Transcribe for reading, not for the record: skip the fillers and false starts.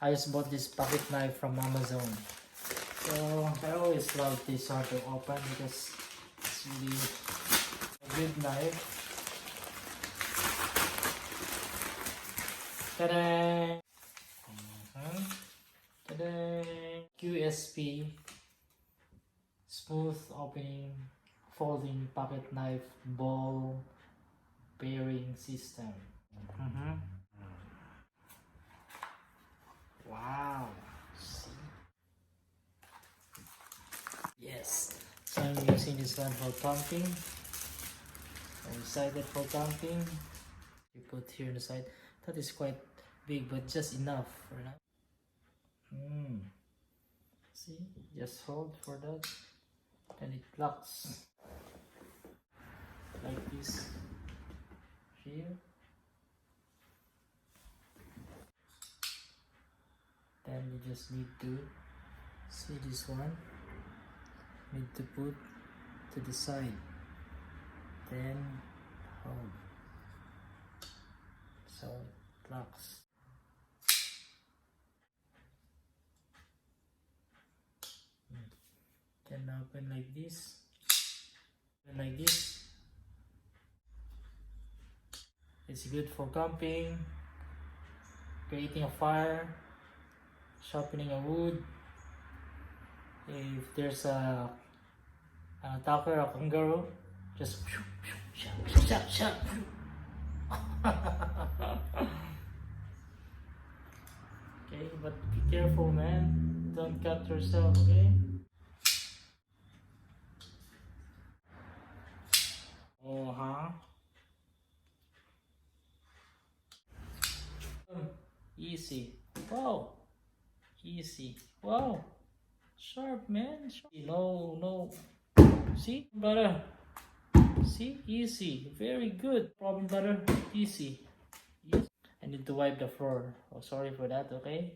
I just bought this pocket knife from Amazon. So I always love this one to open because it's really a good knife. Ta-da! Ta-da! QSP smooth opening folding pocket knife ball bearing system. Wow! See? Yes. So I'm using this one for camping. I'm excited for camping. You put here on the side. That is quite big, but just enough for now. See, just hold for that, and it locks like this here. Then you just need to see this one. Need to put to the side. Then hold. So it locks. Can open like this. Open like this. It's good for camping, creating a fire, sharpening a wood. If there's an attacker, a kangaroo, just shot. Okay, but be careful, man. Don't cut yourself, okay? Easy. Wow. Easy. Wow. Sharp, man. Sharp. No. See, butter. See, easy. Very good. Problem, butter. Easy. I need to wipe the floor. Oh, sorry for that, okay?